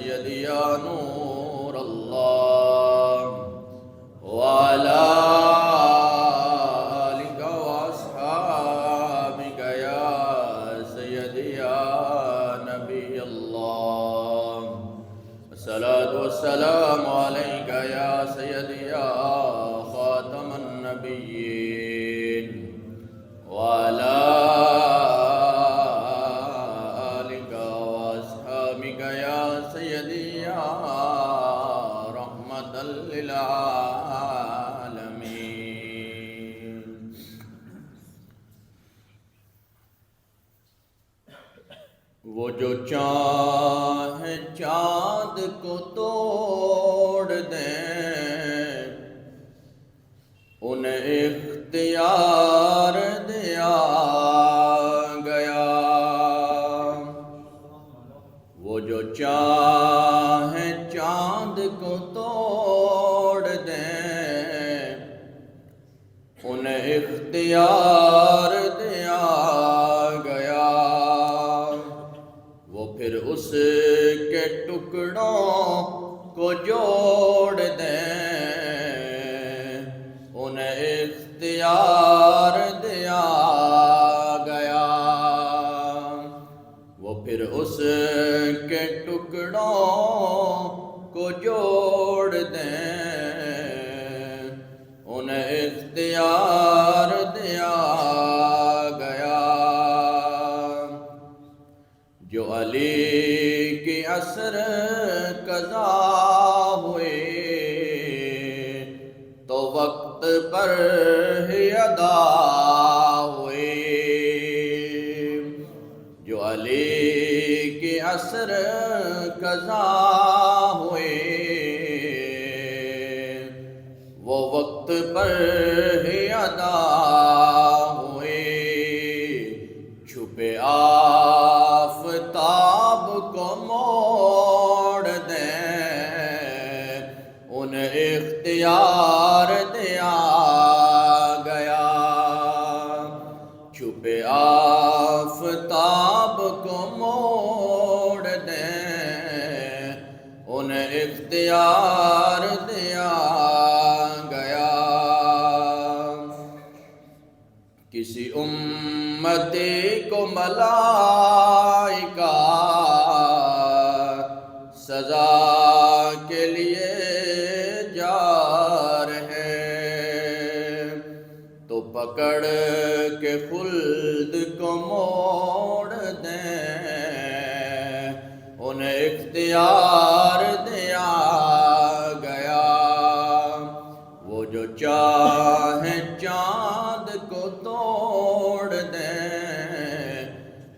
سيدي يا نور الله وعلى آلك وأصحابك يا سيدي يا نبي الله الصلاة والسلام عليك يا سيدي يا خاتم النبيين وعلى آلك وأصحابك يا سيدي يا رحمة للعالمين. وہ جو چاہے چاند کو توڑ دیں انہیں اختیار دیا گیا. وہ جو چاہے چاند کو توڑ دیں انہیں اختیار دیا گیا. وہ پھر اس کے ٹکڑوں کو جوڑ دیں انہیں اختیار دیا گیا. وہ پھر اس کے ٹکڑوں کو جوڑ دیں انہیں اختیار دیا گیا. جو علی کی عصر قضا ہوئے تو وقت پر ہی ادا ہوئے. جو علی کی عصر قضا ہوئے وہ وقت پر ہی ادا ہوئے. چھپے آفتاب کو موڑ دیں انہیں اختیار دیا گیا. چھپے آفتاب کو موڑ دیں انہیں اختیار دیا گیا. کسی امتی کو ملائکہ سزا کے لیے جا رہے تو پکڑ کے خلد کو موڑ دیں انہیں اختیار دیا گیا. وہ جو چاہیں چاند کو توڑ دیں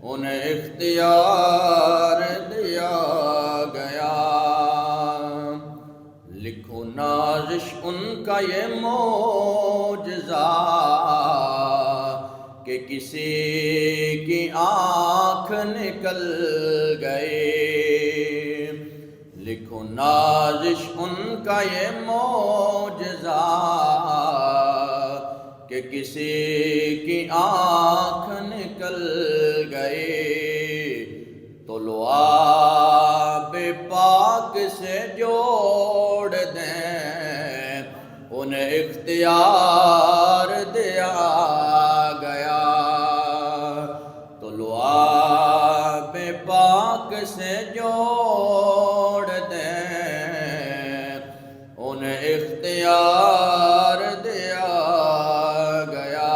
انہیں اختیار دیا گیا. لکھو نازش ان کا یہ معجزہ کہ کسی کی آنکھ نکل گئی. لکھو نازش ان کا یہ معجزہ کہ کسی کی آنکھ نکل گئی. تو لعاب پاک سے جوڑ دیں انہیں اختیار دیا گیا. تو لعاب پاک سے جوڑ دیں انہیں اختیار دیا گیا.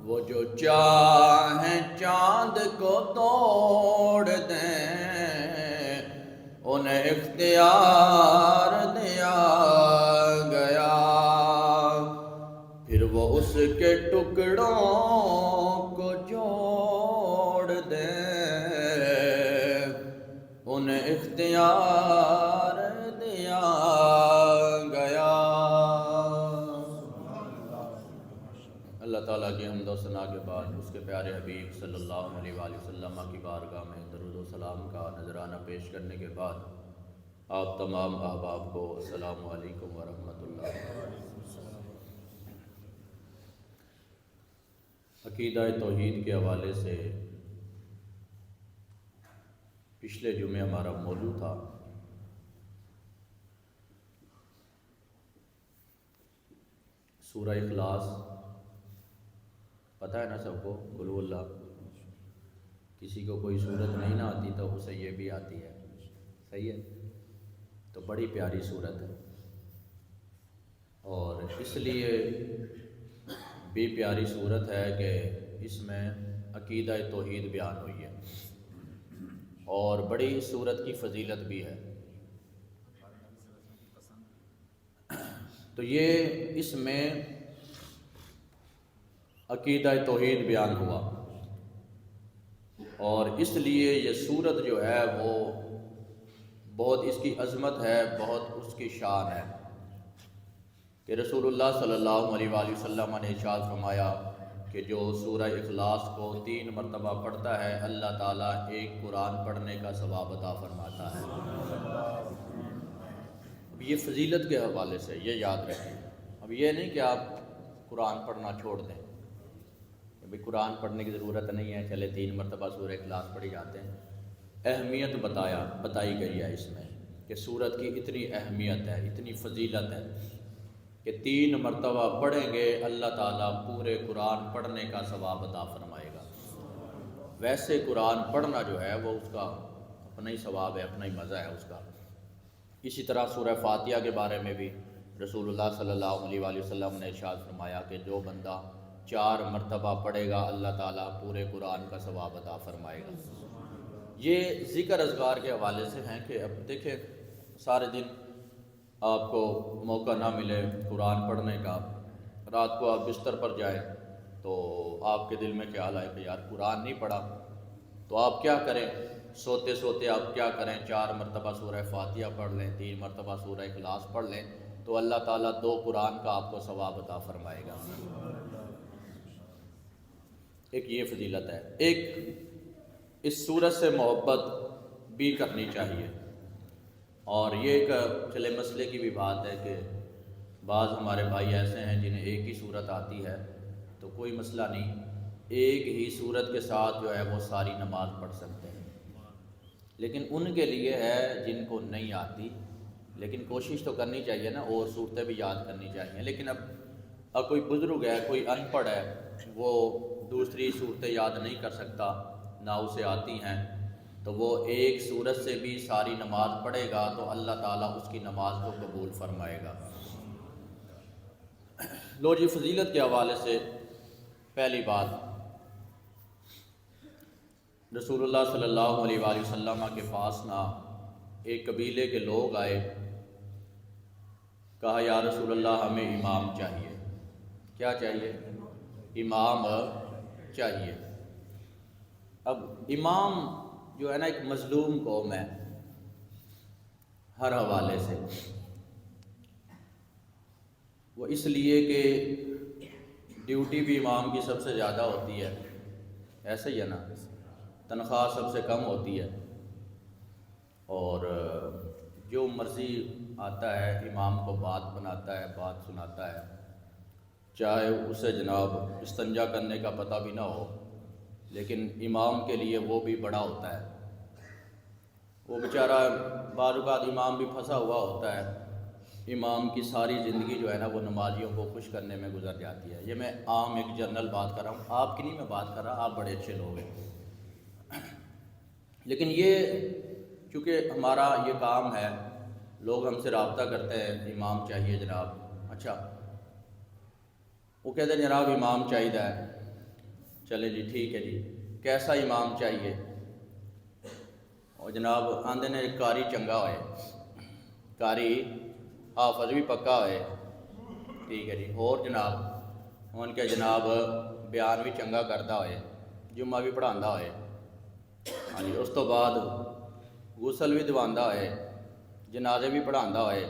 وہ جو چاہیں چاند کو توڑ دیں انہیں اختیار دیا گیا. پھر وہ اس کے ٹکڑوں کو جوڑ دیں انہیں اختیار دیا گیا. اللہ تعالیٰ کی حمد و ثنا کے بعد اس کے پیارے حبیب صلی اللہ علیہ وآلہ وسلم کی بارگاہ میں درود و سلام کا نذرانہ پیش کرنے کے بعد آپ تمام احباب کو السلام علیکم ورحمۃ اللہ. عقیدہ توحید کے حوالے سے پچھلے جمعے ہمارا موضوع تھا سورہ اخلاص. پتہ ہے نا سب کو، قل هو اللہ. کسی کو کوئی صورت نہیں نہ آتی تو اسے یہ بھی آتی ہے. صحیح ہے؟ تو بڑی پیاری صورت ہے، اور اس لیے بھی پیاری صورت ہے کہ اس میں عقیدہ توحید بیان ہوئی ہے، اور بڑی صورت کی فضیلت بھی ہے. تو یہ اس میں عقیدہ توحید بیان ہوا، اور اس لیے یہ صورت جو ہے وہ بہت اس کی عظمت ہے، بہت اس کی شان ہے کہ رسول اللہ صلی اللہ علیہ وآلہ وسلم نے ارشاد فرمایا کہ جو سورہ اخلاص کو 3 مرتبہ پڑھتا ہے اللہ تعالیٰ ایک قرآن پڑھنے کا ثواب عطا فرماتا ہے. اب یہ فضیلت کے حوالے سے یہ یاد رکھیں. اب یہ نہیں کہ آپ قرآن پڑھنا چھوڑ دیں کہ بھئی قرآن پڑھنے کی ضرورت نہیں ہے، چلے 3 مرتبہ سورہ اخلاص پڑھی جاتے ہیں. اہمیت بتائی گئی ہے اس میں کہ سورت کی اتنی اہمیت ہے، اتنی فضیلت ہے کہ 3 مرتبہ پڑھیں گے اللہ تعالیٰ پورے قرآن پڑھنے کا ثواب عطا فرمائے گا. ویسے قرآن پڑھنا جو ہے وہ اس کا اپنا ہی ثواب ہے، اپنا ہی مزہ ہے اس کا. اسی طرح سورہ فاتحہ کے بارے میں بھی رسول اللہ صلی اللہ علیہ وآلہ وسلم نے ارشاد فرمایا کہ جو بندہ 4 مرتبہ پڑھے گا اللہ تعالیٰ پورے قرآن کا ثواب عطا فرمائے گا. یہ ذکر اذکار کے حوالے سے ہیں کہ اب دیکھیں سارے دن آپ کو موقع نہ ملے قرآن پڑھنے کا، رات کو آپ بستر پر جائیں تو آپ کے دل میں خیال آئے کہ یار قرآن نہیں پڑھا، تو آپ کیا کریں؟ سوتے سوتے آپ کیا کریں؟ 4 مرتبہ سورہ فاتحہ پڑھ لیں، 3 مرتبہ سورہ اخلاص پڑھ لیں، تو اللہ تعالیٰ 2 قرآن کا آپ کو ثواب عطا فرمائے گا. ایک یہ فضیلت ہے. ایک اس سورت سے محبت بھی کرنی چاہیے، اور یہ ایک چلے مسئلے کی بھی بات ہے کہ بعض ہمارے بھائی ایسے ہیں جنہیں ایک ہی صورت آتی ہے، تو کوئی مسئلہ نہیں، ایک ہی صورت کے ساتھ جو ہے وہ ساری نماز پڑھ سکتے ہیں. لیکن ان کے لیے ہے جن کو نہیں آتی، لیکن کوشش تو کرنی چاہیے نا، اور صورتیں بھی یاد کرنی چاہیے. لیکن اب کوئی بزرگ ہے، کوئی ان پڑھ ہے، وہ دوسری صورتیں یاد نہیں کر سکتا، نہ اسے آتی ہیں، تو وہ ایک صورت سے بھی ساری نماز پڑھے گا تو اللہ تعالیٰ اس کی نماز کو قبول فرمائے گا. لو جی، فضیلت کے حوالے سے پہلی بات، رسول اللہ صلی اللہ علیہ وآلہ وسلم کے پاس نا ایک قبیلے کے لوگ آئے، کہا یا رسول اللہ ہمیں امام چاہیے. کیا چاہیے؟ امام چاہیے. اب امام جو ہے نا ایک مظلوم قوم ہے ہر حوالے سے. وہ اس لیے کہ ڈیوٹی بھی امام کی سب سے زیادہ ہوتی ہے، ایسے ہی ہے نا، تنخواہ سب سے کم ہوتی ہے، اور جو مرضی آتا ہے امام کو بات بناتا ہے، بات سناتا ہے، چاہے اسے جناب استنجا کرنے کا پتہ بھی نہ ہو، لیکن امام کے لیے وہ بھی بڑا ہوتا ہے. وہ بیچارہ بعض اوقات امام بھی پھنسا ہوا ہوتا ہے، امام کی ساری زندگی جو ہے نا وہ نمازیوں کو خوش کرنے میں گزر جاتی ہے. یہ میں عام ایک جنرل بات کر رہا ہوں، آپ کی نہیں میں بات کر رہا، آپ بڑے اچھے لوگ ہیں. لیکن یہ چونکہ ہمارا یہ کام ہے، لوگ ہم سے رابطہ کرتے ہیں امام چاہیے جناب. اچھا، وہ کہتے ہیں جناب امام چاہیے ہے، چلے جی ٹھیک ہے جی، کیسا امام چاہیے؟ اور جناب آندے نے کاری چنگا ہوئے، کاری حافظ بھی پکا ہوئے، ٹھیک ہے جی. اور جناب ان کے جناب بیان بھی چنگا کرتا ہوئے، جمعہ بھی پڑھاندا ہوئے، ہاں جی. اس تو بعد غسل بھی دواندا ہوئے، جنازے بھی پڑھاندا ہوئے،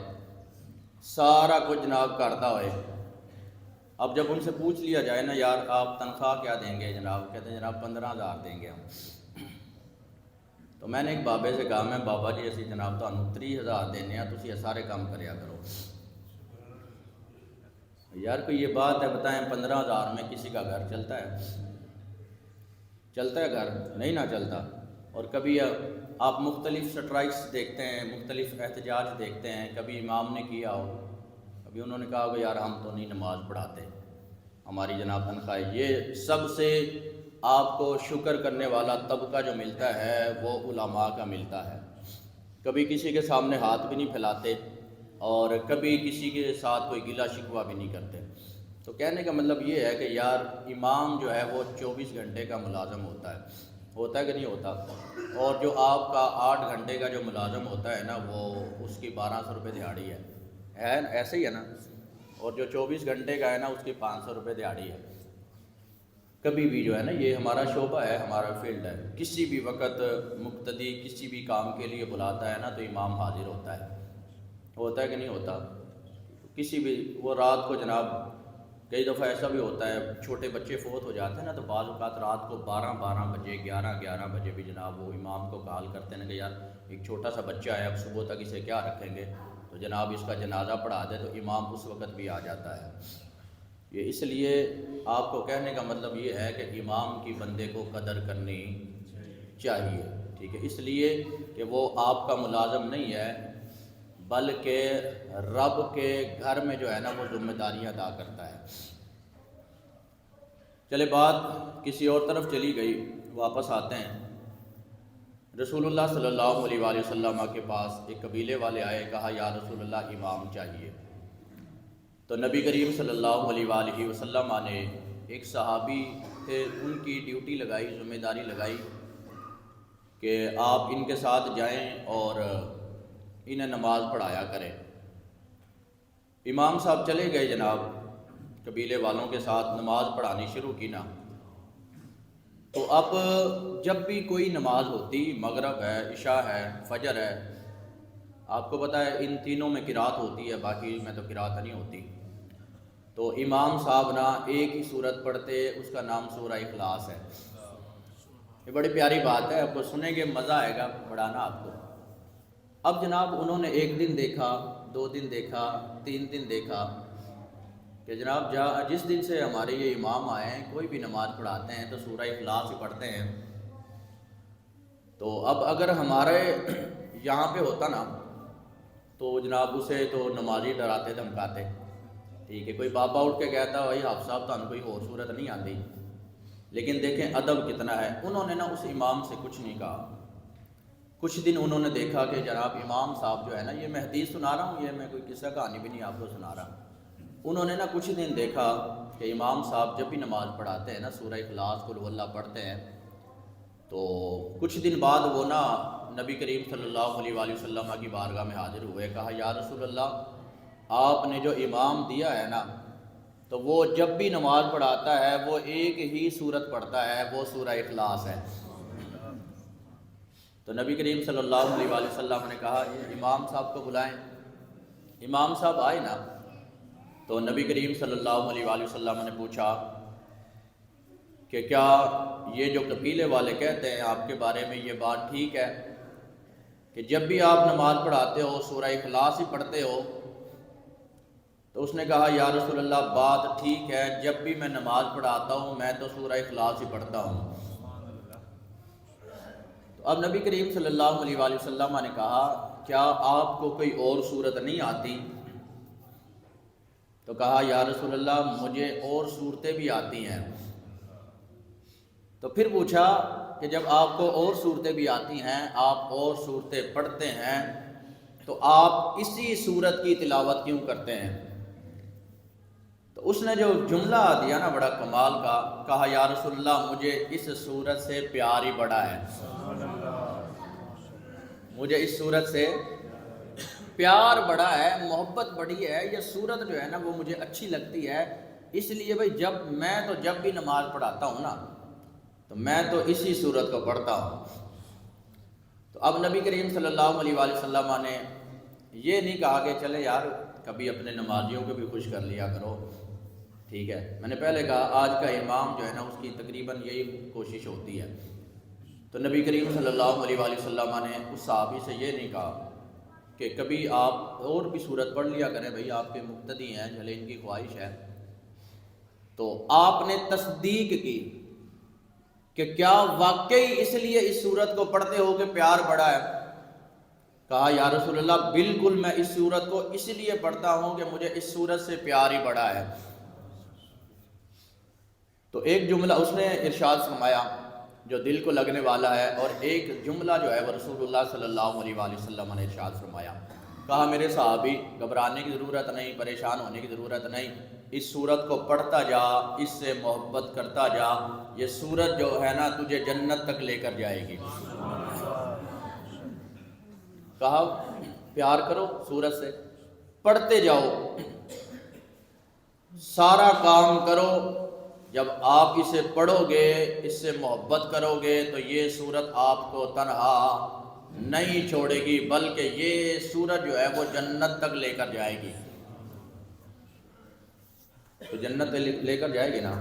سارا کچھ جناب کرتا ہوئے. اب جب ان سے پوچھ لیا جائے نا یار آپ تنخواہ کیا دیں گے جناب، کہتے ہیں جناب 15,000 دیں گے ہم. تو میں نے ایک بابے سے کہا، میں بابا جی اسی جناب تانوں 30,000 دینے ہیں، تسی یہ سارے کام کریا کرو. یار کوئی یہ بات ہے بتائیں، 15,000 میں کسی کا گھر چلتا ہے؟ چلتا ہے گھر؟ نہیں نہ چلتا. اور کبھی آپ مختلف سٹرائکس دیکھتے ہیں، مختلف احتجاج دیکھتے ہیں، کبھی امام نے کیا ہو، کبھی انہوں نے کہا کہ یار ہم تو نہیں نماز پڑھاتے، ہماری جناب تنخواہ۔ یہ سب سے آپ کو شکر کرنے والا طبقہ جو ملتا ہے وہ علماء کا ملتا ہے۔ کبھی کسی کے سامنے ہاتھ بھی نہیں پھیلاتے اور کبھی کسی کے ساتھ کوئی گلہ شکوہ بھی نہیں کرتے۔ تو کہنے کا مطلب یہ ہے کہ یار امام جو ہے وہ 24 گھنٹے کا ملازم ہوتا ہے کہ نہیں ہوتا؟ اور جو آپ کا 8 گھنٹے کا جو ملازم ہوتا ہے نا، وہ اس کی 1200 روپے دہاڑی ہے ایسے ہی ہے نا؟ اور جو 24 گھنٹے کا ہے نا، اس کی 500 روپے دہاڑی ہے۔ کبھی بھی جو ہے نا، یہ ہمارا شعبہ ہے، ہمارا فیلڈ ہے، کسی بھی وقت مقتدی کسی بھی کام کے لیے بلاتا ہے نا تو امام حاضر ہوتا ہے کہ نہیں ہوتا؟ کسی بھی وہ رات کو جناب کئی دفعہ ایسا بھی ہوتا ہے، چھوٹے بچے فوت ہو جاتے ہیں نا، تو بعض اوقات رات کو 12 بجے 11 بجے بھی جناب وہ امام کو کال کرتے ہیں کہ یار ایک چھوٹا سا بچہ ہے، اب صبح تک اسے کیا رکھیں گے، تو جناب اس کا جنازہ پڑھا دے، تو امام اس وقت بھی آ جاتا ہے۔ یہ اس لیے آپ کو کہنے کا مطلب یہ ہے کہ امام کی بندے کو قدر کرنی چاہیے، ٹھیک ہے؟ اس لیے کہ وہ آپ کا ملازم نہیں ہے، بلکہ رب کے گھر میں جو ہے نا وہ ذمہ داریاں ادا کرتا ہے۔ چلے بات کسی اور طرف چلی گئی، واپس آتے ہیں۔ رسول اللہ صلی اللہ علیہ وآلہ وسلم کے پاس ایک قبیلے والے آئے، کہا یا رسول اللہ امام چاہیے۔ تو نبی کریم صلی اللہ علیہ وآلہ وسلم نے ایک صحابی تھے، ان کی ڈیوٹی لگائی، ذمہ داری لگائی کہ آپ ان کے ساتھ جائیں اور انہیں نماز پڑھایا کریں۔ امام صاحب چلے گئے جناب، قبیلے والوں کے ساتھ نماز پڑھانی شروع کی نا۔ تو اب جب بھی کوئی نماز ہوتی، مغرب ہے، عشاء ہے، فجر ہے، آپ کو پتہ ہے ان تینوں میں قرات ہوتی ہے، باقی میں تو قرات نہیں ہوتی، تو امام صاحب نا ایک ہی سورت پڑھتے، اس کا نام سورہ اخلاص ہے۔ یہ بڑی پیاری بات ہے، آپ کو سنیں گے مزہ آئے گا پڑھانا آپ کو۔ اب جناب انہوں نے ایک دن دیکھا، 2 دن دیکھا، 3 دن دیکھا کہ جناب جس دن سے ہمارے یہ امام آئے ہیں، کوئی بھی نماز پڑھاتے ہیں تو سورہ اخلاص ہی پڑھتے ہیں۔ تو اب اگر ہمارے یہاں پہ ہوتا نا تو جناب اسے تو نمازی ڈراتے دھمکاتے، ٹھیک ہے؟ کوئی بابا اٹھ کے کہتا بھائی حافظ صاحب تمہیں کوئی اور صورت نہیں آتی، لیکن دیکھیں ادب کتنا ہے۔ انہوں نے نا اس امام سے کچھ نہیں کہا۔ کچھ دن انہوں نے دیکھا کہ جناب امام صاحب جو ہے نا، یہ میں حدیث سنا رہا ہوں، یہ میں کوئی قصہ کہانی بھی نہیں آپ کو سنا رہا۔ انہوں نے نا کچھ دن دیکھا کہ امام صاحب جب بھی نماز پڑھاتے ہیں نا، سورہ اخلاص قل هو اللہ پڑھتے ہیں، تو کچھ دن بعد وہ نا نبی کریم صلی اللہ علیہ وآلہ وسلم کی بارگاہ میں حاضر ہوئے، کہا یا رسول اللہ آپ نے جو امام دیا ہے نا، تو وہ جب بھی نماز پڑھاتا ہے وہ ایک ہی سورت پڑھتا ہے، وہ سورہ اخلاص ہے۔ تو نبی کریم صلی اللہ علیہ وآلہ وسلم نے کہا امام صاحب کو بلائیں۔ امام صاحب آئے نا، تو نبی کریم صلی اللہ علیہ وآلہ وسلم نے پوچھا کہ کیا یہ جو قبیلے والے کہتے ہیں آپ کے بارے میں یہ بات ٹھیک ہے کہ جب بھی آپ نماز پڑھاتے ہو سورہ اخلاص ہی پڑھتے ہو؟ تو اس نے کہا یا رسول اللہ بات ٹھیک ہے، جب بھی میں نماز پڑھاتا ہوں میں تو سورہ اخلاص ہی پڑھتا ہوں۔ تو اب نبی کریم صلی اللہ علیہ وآلہ وسلم نے کہا کیا آپ کو کوئی اور صورت نہیں آتی؟ تو کہا یا رسول اللہ مجھے اور صورتیں بھی آتی ہیں۔ تو پھر پوچھا کہ جب آپ کو اور صورتیں بھی آتی ہیں، آپ اور صورتیں پڑھتے ہیں، تو آپ اسی صورت کی تلاوت کیوں کرتے ہیں؟ تو اس نے جو جملہ دیا نا بڑا کمال کا، کہا یا رسول اللہ مجھے اس صورت سے پیار ہی بڑا ہے، مجھے اس صورت سے پیار بڑا ہے، محبت بڑی ہے، یہ صورت جو ہے نا وہ مجھے اچھی لگتی ہے، اس لیے بھائی جب بھی نماز پڑھاتا ہوں نا تو میں تو اسی صورت کو پڑھتا ہوں۔ تو اب نبی کریم صلی اللہ علیہ وآلہ وسلم نے یہ نہیں کہا کہ چلے یار کبھی اپنے نمازیوں کو بھی خوش کر لیا کرو، ٹھیک ہے؟ میں نے پہلے کہا آج کا امام جو ہے نا اس کی تقریباً یہی کوشش ہوتی ہے۔ تو نبی کریم صلی اللہ علیہ وآلہ وسلم نے اس صحابی سے یہ نہیں کہا کہ کبھی آپ اور بھی صورت پڑھ لیا کریں، بھئی آپ کے مقتدی ہیں، چلے ان کی خواہش ہے۔ تو آپ نے تصدیق کی کہ کیا واقعی اس لیے اس سورت کو پڑھتے ہو کہ پیار بڑا ہے؟ کہا یا رسول اللہ بالکل، میں اس سورت کو اس لیے پڑھتا ہوں کہ مجھے اس سورت سے پیار ہی بڑا ہے۔ تو ایک جملہ اس نے ارشاد فرمایا جو دل کو لگنے والا ہے، اور ایک جملہ جو ہے وہ رسول اللہ صلی اللہ علیہ وآلہ وسلم نے ارشاد فرمایا۔ کہا میرے صحابی گھبرانے کی ضرورت نہیں، پریشان ہونے کی ضرورت نہیں، اس سورت کو پڑھتا جا، اس سے محبت کرتا جا، یہ سورت جو ہے نا تجھے جنت تک لے کر جائے گی۔ کہا پیار کرو سورت سے، پڑھتے جاؤ، سارا کام کرو، جب آپ اسے پڑھو گے، اس سے محبت کرو گے تو یہ سورت آپ کو تنہا نہیں چھوڑے گی، بلکہ یہ سورت جو ہے وہ جنت تک لے کر جائے گی۔ تو جنت لے کر جائے گی نا،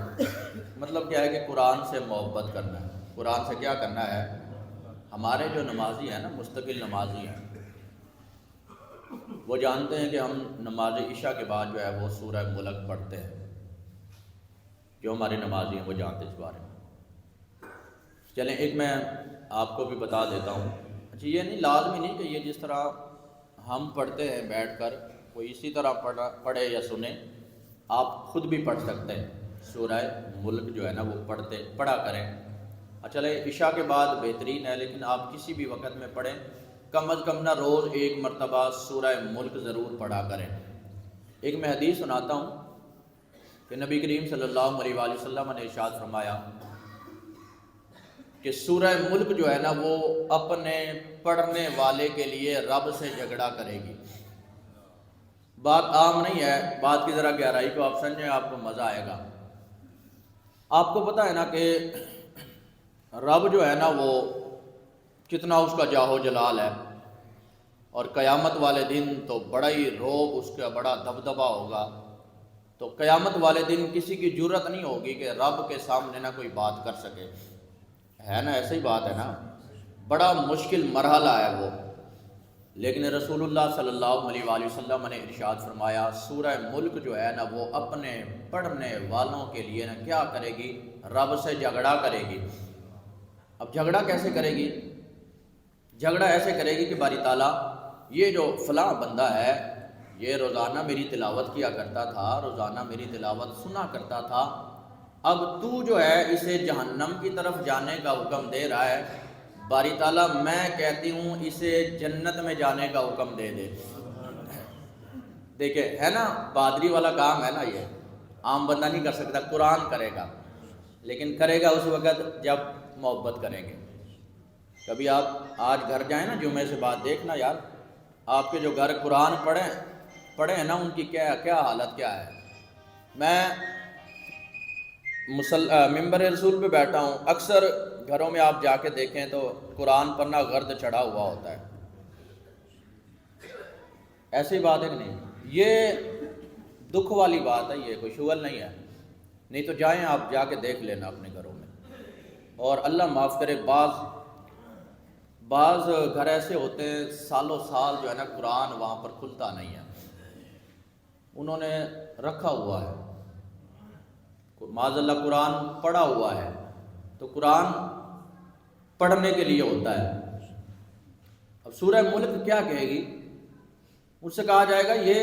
مطلب کیا ہے کہ قرآن سے محبت کرنا ہے۔ قرآن سے کیا کرنا ہے؟ ہمارے جو نمازی ہیں نا، مستقل نمازی ہیں، وہ جانتے ہیں کہ ہم نماز عشاء کے بعد جو ہے وہ سورہ ملک پڑھتے ہیں۔ جو ہمارے نمازی ہیں وہ جانتے ہیں اس بارے میں۔ چلیں ایک میں آپ کو بھی بتا دیتا ہوں۔ اچھا یہ نہیں لازمی نہیں کہ یہ جس طرح ہم پڑھتے ہیں بیٹھ کر کوئی اسی طرح پڑھے یا سنے، آپ خود بھی پڑھ سکتے ہیں۔ سورہ ملک جو ہے نا وہ پڑھا کریں۔ چلیں عشاء کے بعد بہترین ہے، لیکن آپ کسی بھی وقت میں پڑھیں، کم از کم نہ روز ایک مرتبہ سورہ ملک ضرور پڑھا کریں۔ ایک میں حدیث سناتا ہوں کہ نبی کریم صلی اللہ علیہ وآلہ وسلم نے ارشاد فرمایا کہ سورہ ملک جو ہے نا وہ اپنے پڑھنے والے کے لیے رب سے جھگڑا کرے گی۔ بات عام نہیں ہے، بات کی ذرا گہرائی کو آپ سمجھیں، آپ کو مزہ آئے گا۔ آپ کو پتہ ہے نا کہ رب جو ہے نا وہ کتنا اس کا جاہو جلال ہے، اور قیامت والے دن تو بڑا ہی روب، اس کا بڑا دبدبا ہوگا۔ تو قیامت والے دن کسی کی جرت نہیں ہوگی کہ رب کے سامنے نہ کوئی بات کر سکے، ہے نا؟ ایسے ہی بات ہے نا، بڑا مشکل مرحلہ ہے وہ۔ لیکن رسول اللہ صلی اللہ علیہ وآلہ وسلم نے ارشاد فرمایا سورہ ملک جو ہے نا وہ اپنے پڑھنے والوں کے لیے نا کیا کرے گی؟ رب سے جھگڑا کرے گی۔ اب جھگڑا کیسے کرے گی؟ جھگڑا ایسے کرے گی کہ باری تعالیٰ یہ جو فلاں بندہ ہے یہ روزانہ میری تلاوت کیا کرتا تھا، روزانہ میری تلاوت سنا کرتا تھا، اب تو جو ہے اسے جہنم کی طرف جانے کا حکم دے رہا ہے، باری تعالیٰ میں کہتی ہوں اسے جنت میں جانے کا حکم دے دے۔ دیکھیں ہے نا بہادری والا کام ہے نا، یہ عام بندہ نہیں کر سکتا، قرآن کرے گا، لیکن کرے گا اس وقت جب محبت کریں گے۔ کبھی آپ آج گھر جائیں نا جمعے سے بعد، دیکھنا یار آپ کے جو گھر قرآن پڑھے ہیں نا ان کی کیا حالت کیا ہے۔ میں ممبر رسول پہ بیٹھا ہوں، اکثر گھروں میں آپ جا کے دیکھیں تو قرآن پڑھنا غرد چڑھا ہوا ہوتا ہے۔ ایسی بات ہے کہ نہیں؟ یہ دکھ والی بات ہے، یہ کوئی شغل نہیں ہے۔ نہیں تو جائیں آپ جا کے دیکھ لینا اپنے گھروں میں۔ اور اللہ معاف کرے، بعض گھر ایسے ہوتے ہیں سالوں سال جو ہے نا قرآن وہاں پر کھلتا نہیں ہے، انہوں نے رکھا ہوا ہے، معاذ اللہ قرآن پڑھا ہوا ہے، تو قرآن پڑھنے کے لیے ہوتا ہے۔ اب سورہ ملک کیا کہے گی؟ اس سے کہا جائے گا یہ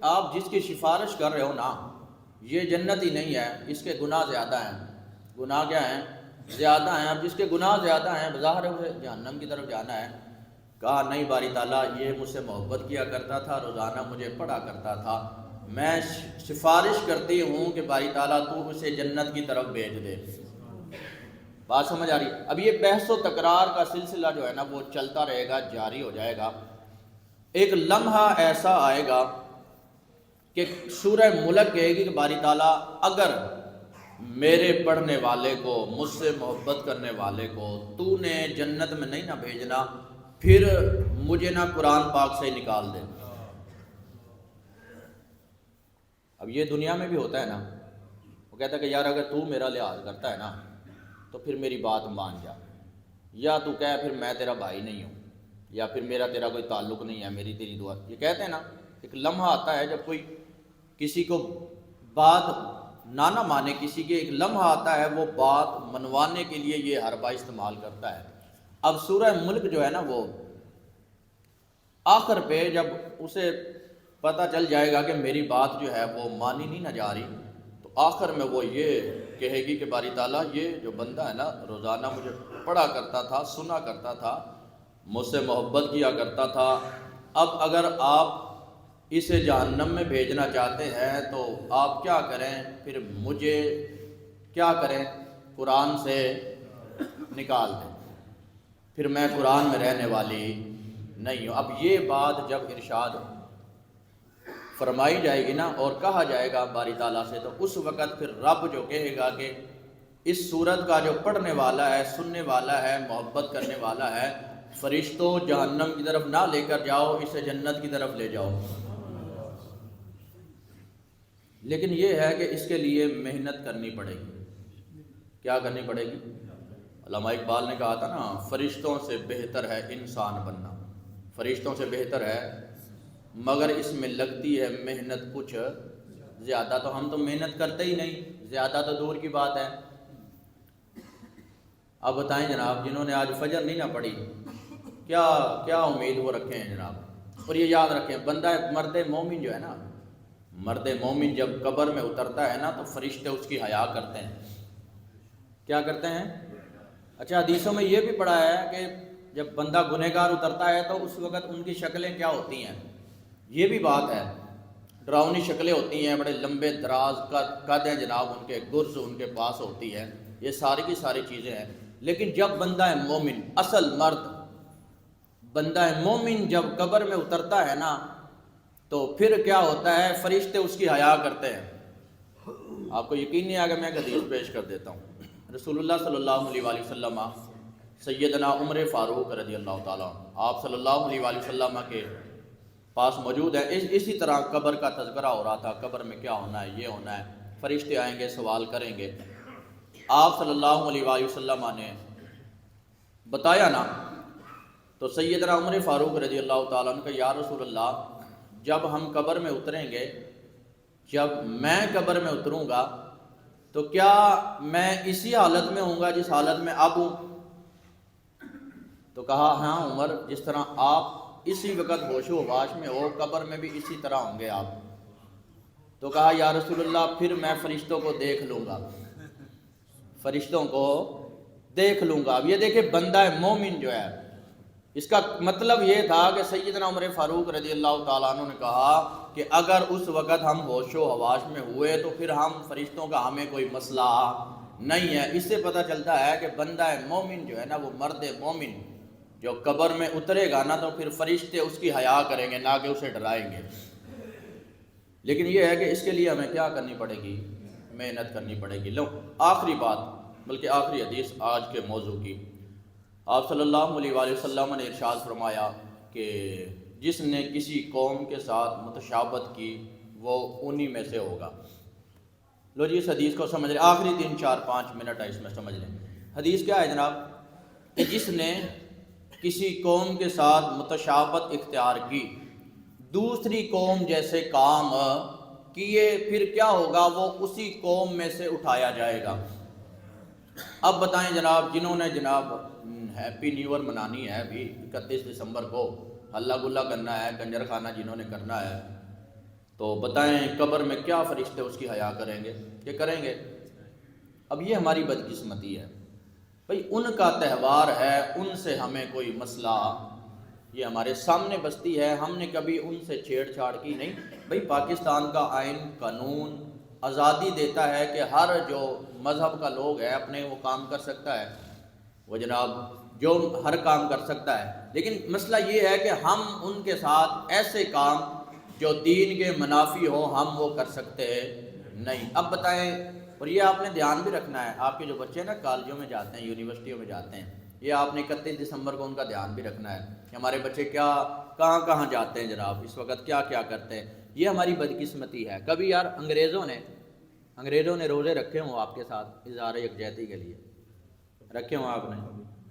آپ جس کی سفارش کر رہے ہو نا یہ جنتی نہیں ہے، اس کے گناہ زیادہ ہیں۔ گناہ کیا ہیں؟ زیادہ ہیں۔ اب جس کے گناہ زیادہ ہیں بظاہر ہے اسے جہنم کی طرف جانا ہے۔ کہا نہیں باری تعالیٰ یہ مجھ سے محبت کیا کرتا تھا، روزانہ مجھے پڑھا کرتا تھا، میں سفارش کرتی ہوں کہ باری تعالیٰ تو اسے جنت کی طرف بھیج دے۔ بات سمجھ آ رہی؟ اب یہ بحث و تکرار کا سلسلہ جو ہے نا وہ چلتا رہے گا، جاری ہو جائے گا۔ ایک لمحہ ایسا آئے گا کہ سورہ ملک کہے گی کہ باری تعالیٰ اگر میرے پڑھنے والے کو، مجھ سے محبت کرنے والے کو تو نے جنت میں نہیں نہ بھیجنا، پھر مجھے نہ قرآن پاک سے نکال دے۔ اب یہ دنیا میں بھی ہوتا ہے نا، وہ کہتا ہے کہ یار اگر تو میرا لحاظ کرتا ہے نا تو پھر میری بات مان جا، یا تو کہہ پھر میں تیرا بھائی نہیں ہوں، یا پھر میرا تیرا کوئی تعلق نہیں ہے، میری تیری دعا۔ یہ کہتے ہیں نا ایک لمحہ آتا ہے جب کوئی کسی کو بات نہ مانے کسی کے، ایک لمحہ آتا ہے وہ بات منوانے کے لیے یہ حربہ استعمال کرتا ہے۔ اب سورہ ملک جو ہے نا، وہ آخر پہ جب اسے پتہ چل جائے گا کہ میری بات جو ہے وہ مانی نہیں نہ جا رہی، تو آخر میں وہ یہ کہے گی کہ باری تعالیٰ یہ جو بندہ ہے نا روزانہ مجھے پڑھا کرتا تھا، سنا کرتا تھا، مجھ سے محبت کیا کرتا تھا، اب اگر آپ اسے جہنم میں بھیجنا چاہتے ہیں تو آپ کیا کریں؟ پھر مجھے کیا کریں؟ قرآن سے نکال دیں، پھر میں قرآن میں رہنے والی نہیں ہوں۔ اب یہ بات جب ارشاد فرمائی جائے گی نا اور کہا جائے گا باری تعالیٰ سے، تو اس وقت پھر رب جو کہے گا کہ اس سورت کا جو پڑھنے والا ہے، سننے والا ہے، محبت کرنے والا ہے، فرشتوں جہنم کی طرف نہ لے کر جاؤ، اسے جنت کی طرف لے جاؤ۔ لیکن یہ ہے کہ اس کے لیے محنت کرنی پڑے گی۔ کیا کرنی پڑے گی؟ علامہ اقبال نے کہا تھا نا، فرشتوں سے بہتر ہے انسان بننا، فرشتوں سے بہتر ہے، مگر اس میں لگتی ہے محنت کچھ زیادہ۔ تو ہم تو محنت کرتے ہی نہیں، زیادہ تو دور کی بات ہے۔ اب بتائیں جناب، جنہوں نے آج فجر نہیں نہ پڑھی، کیا امید وہ رکھے ہیں جناب؟ اور یہ یاد رکھیں، بندہ مرد مومن جو ہے نا، مرد مومن جب قبر میں اترتا ہے نا تو فرشتے اس کی حیا کرتے ہیں۔ کیا کرتے ہیں؟ اچھا، حدیثوں میں یہ بھی پڑھا ہے کہ جب بندہ گنہگار اترتا ہے تو اس وقت ان کی شکلیں کیا ہوتی ہیں، یہ بھی بات ہے، ڈراؤنی شکلیں ہوتی ہیں، بڑے لمبے دراز قد ہیں جناب، ان کے گرز ان کے پاس ہوتی ہے، یہ ساری کی ساری چیزیں ہیں۔ لیکن جب بندہ مومن، اصل مرد بندہ مومن جب قبر میں اترتا ہے نا تو پھر کیا ہوتا ہے؟ فرشتے اس کی حیا کرتے ہیں۔ آپ کو یقین نہیں آگا، میں ایک حدیث پیش کر دیتا ہوں۔ رسول اللہ صلی اللہ علیہ وآلہ وسلم، سیدنا عمر فاروق رضی اللہ تعالیٰ، آپ صلی اللہ علیہ وآلہ وسلم کے پاس موجود ہے، اسی طرح قبر کا تذکرہ ہو رہا تھا، قبر میں کیا ہونا ہے، یہ ہونا ہے، فرشتے آئیں گے، سوال کریں گے۔ آپ صلی اللہ علیہ وآلہ وسلم نے بتایا نا، تو سیدنا عمر فاروق رضی اللہ تعالیٰ عنہ کہ یا رسول اللہ، جب ہم قبر میں اتریں گے، جب میں قبر میں اتروں گا تو کیا میں اسی حالت میں ہوں گا جس حالت میں اب ہوں؟ تو کہا ہاں عمر، جس طرح آپ اسی وقت ہوش و حواس میں ہو، قبر میں بھی اسی طرح ہوں گے آپ۔ تو کہا یا رسول اللہ، پھر میں فرشتوں کو دیکھ لوں گا، فرشتوں کو دیکھ لوں گا۔ اب یہ دیکھیں، بندہ مومن جو ہے، اس کا مطلب یہ تھا کہ سیدنا عمر فاروق رضی اللہ تعالیٰ عنہ نے کہا کہ اگر اس وقت ہم ہوش و حواس میں ہوئے تو پھر ہم فرشتوں کا ہمیں کوئی مسئلہ نہیں ہے۔ اس سے پتہ چلتا ہے کہ بندہ مومن جو ہے نا، وہ مرد مومن جو قبر میں اترے گا نا تو پھر فرشتے اس کی حیا کریں گے، نہ کہ اسے ڈرائیں گے۔ لیکن یہ ہے کہ اس کے لیے ہمیں کیا کرنی پڑے گی؟ محنت کرنی پڑے گی۔ لو آخری بات، بلکہ آخری حدیث آج کے موضوع کی، آپ صلی اللہ علیہ وآلہ وسلم نے ارشاد فرمایا کہ جس نے کسی قوم کے ساتھ متشابہت کی وہ انہی میں سے ہوگا۔ لو جی، اس حدیث کو سمجھ لیں، آخری 3-4-5 منٹ ہے اس میں، سمجھ لیں حدیث کیا ہے جناب، کہ جس نے کسی قوم کے ساتھ متشابہت اختیار کی، دوسری قوم جیسے کام کیے، پھر کیا ہوگا؟ وہ اسی قوم میں سے اٹھایا جائے گا۔ اب بتائیں جناب، جنہوں نے جناب ہیپی نیو ایئر منانی ہے ابھی 31 دسمبر کو، ہلا گلا کرنا ہے، کنجر خانہ جنہوں نے کرنا ہے، تو بتائیں قبر میں کیا فرشتے اس کی حیا کریں گے؟ کہ کریں گے؟ اب یہ ہماری بدقسمتی ہے بھئی، ان کا تہوار ہے، ان سے ہمیں کوئی مسئلہ، یہ ہمارے سامنے بستی ہے، ہم نے کبھی ان سے چھیڑ چھاڑ کی نہیں۔ بھئی پاکستان کا آئین قانون آزادی دیتا ہے کہ ہر جو مذہب کا لوگ ہے اپنے وہ کام کر سکتا ہے، وہ جناب جو ہر کام کر سکتا ہے، لیکن مسئلہ یہ ہے کہ ہم ان کے ساتھ ایسے کام جو دین کے منافی ہوں ہم وہ کر سکتے نہیں۔ اب بتائیں، اور یہ آپ نے دھیان بھی رکھنا ہے، آپ کے جو بچے نا کالجوں میں جاتے ہیں، یونیورسٹیوں میں جاتے ہیں، یہ آپ نے 31 دسمبر کو ان کا دھیان بھی رکھنا ہے کہ ہمارے بچے کہاں کہاں جاتے ہیں جناب، اس وقت کیا کیا کرتے ہیں۔ یہ ہماری بدقسمتی ہے۔ کبھی یار انگریزوں نے روزے رکھے ہوں آپ کے ساتھ اظہار یکجہتی کے لیے، رکھے ہوں، آپ نے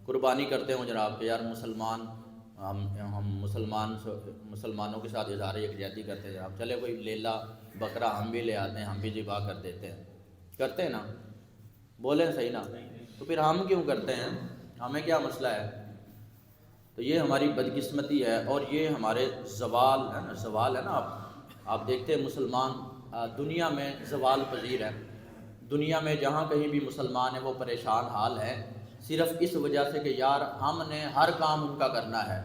قربانی کرتے ہوں جناب کہ یار ہم مسلمانوں کے ساتھ اظہار یکجہتی کرتے ہیں جناب، چلے کوئی لیلا بکرا ہم بھی لے آتے ہیں، ہم بھی ذبح کر دیتے ہیں۔ کرتے ہیں نا؟ بولیں صحیح نا؟ تو پھر ہم کیوں کرتے ہیں؟ ہمیں کیا مسئلہ ہے؟ تو یہ ہماری بدقسمتی ہے، اور یہ ہمارے زوال ہے نا، زوال ہے نا۔ آپ دیکھتے ہیں مسلمان دنیا میں زوال پذیر ہے۔ دنیا میں جہاں کہیں بھی مسلمان ہیں وہ پریشان حال ہے، صرف اس وجہ سے کہ یار ہم نے ہر کام ان کا کرنا ہے۔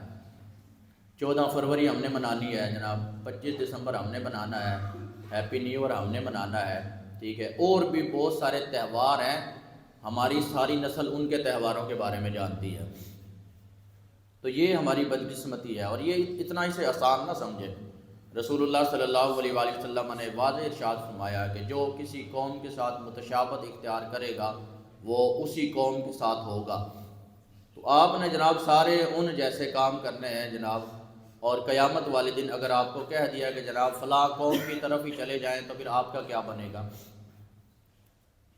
14 فروری ہم نے منانی ہے جناب، 25 دسمبر ہم نے منانا ہے، ہیپی نیو ایئر ہم نے منانا ہے، ٹھیک ہے، اور بھی بہت سارے تہوار ہیں، ہماری ساری نسل ان کے تہواروں کے بارے میں جانتی ہے۔ تو یہ ہماری بدقسمتی ہے، اور یہ اتنا اسے آسان نہ سمجھے۔ رسول اللہ صلی اللہ علیہ وآلہ وسلم نے واضح ارشاد فرمایا کہ جو کسی قوم کے ساتھ متشابہت اختیار کرے گا وہ اسی قوم کے ساتھ ہوگا۔ تو آپ نے جناب سارے ان جیسے کام کرنے ہیں جناب، اور قیامت والے دن اگر آپ کو کہہ دیا کہ جناب فلاں قوم کی طرف ہی چلے جائیں تو پھر آپ کا کیا بنے گا؟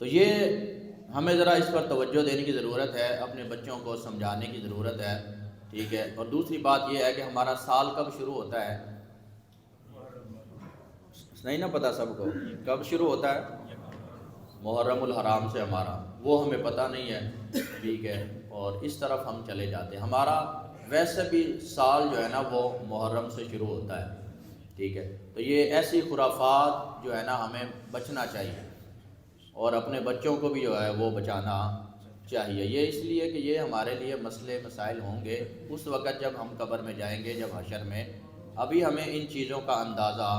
تو یہ ہمیں ذرا اس پر توجہ دینے کی ضرورت ہے، اپنے بچوں کو سمجھانے کی ضرورت ہے، ٹھیک ہے۔ اور دوسری بات یہ ہے کہ ہمارا سال کب شروع ہوتا ہے؟ نہیں نا پتہ سب کو کب شروع ہوتا ہے؟ محرم الحرام سے ہمارا، وہ ہمیں پتہ نہیں ہے، ٹھیک ہے، اور اس طرف ہم چلے جاتے ہیں۔ ہمارا ویسے بھی سال جو ہے نا وہ محرم سے شروع ہوتا ہے، ٹھیک ہے۔ تو یہ ایسی خرافات جو ہے نا ہمیں بچنا چاہیے، اور اپنے بچوں کو بھی جو ہے وہ بچانا چاہیے۔ یہ اس لیے کہ یہ ہمارے لیے مسئلے مسائل ہوں گے اس وقت جب ہم قبر میں جائیں گے، جب حشر میں۔ ابھی ہمیں ان چیزوں کا اندازہ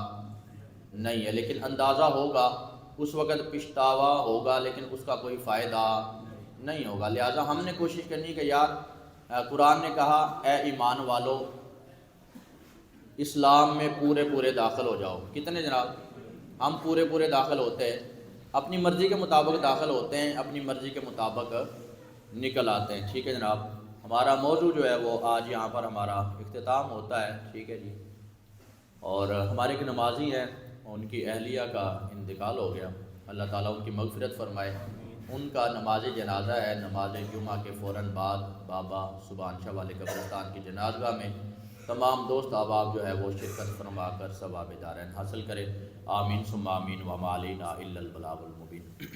نہیں ہے، لیکن اندازہ ہوگا اس وقت، پچھتاوا ہوگا، لیکن اس کا کوئی فائدہ نہیں ہوگا۔ لہٰذا ہم نے کوشش کرنی کہ یار قرآن نے کہا اے ایمان والو اسلام میں پورے داخل ہو جاؤ۔ کتنے جناب؟ ہم پورے داخل ہوتے ہیں، اپنی مرضی کے مطابق داخل ہوتے ہیں، اپنی مرضی کے مطابق نکل آتے ہیں، ٹھیک ہے جناب۔ ہمارا موضوع جو ہے وہ آج یہاں پر ہمارا اختتام ہوتا ہے، ٹھیک ہے جی۔ اور ہمارے ایک نمازی ہیں، ان کی اہلیہ کا انتقال ہو گیا، اللہ تعالیٰ ان کی مغفرت فرمائے۔ ان کا نماز جنازہ ہے، نماز جمعہ کے فوراً بعد بابا سبحان شاہ والے قبرستان کی جنازگاہ میں تمام دوست احباب جو ہے وہ شرکت فرما کر ثواب دارین حاصل کریں۔ آمین ثم آمین، وما علینا الا البلاغ المبین۔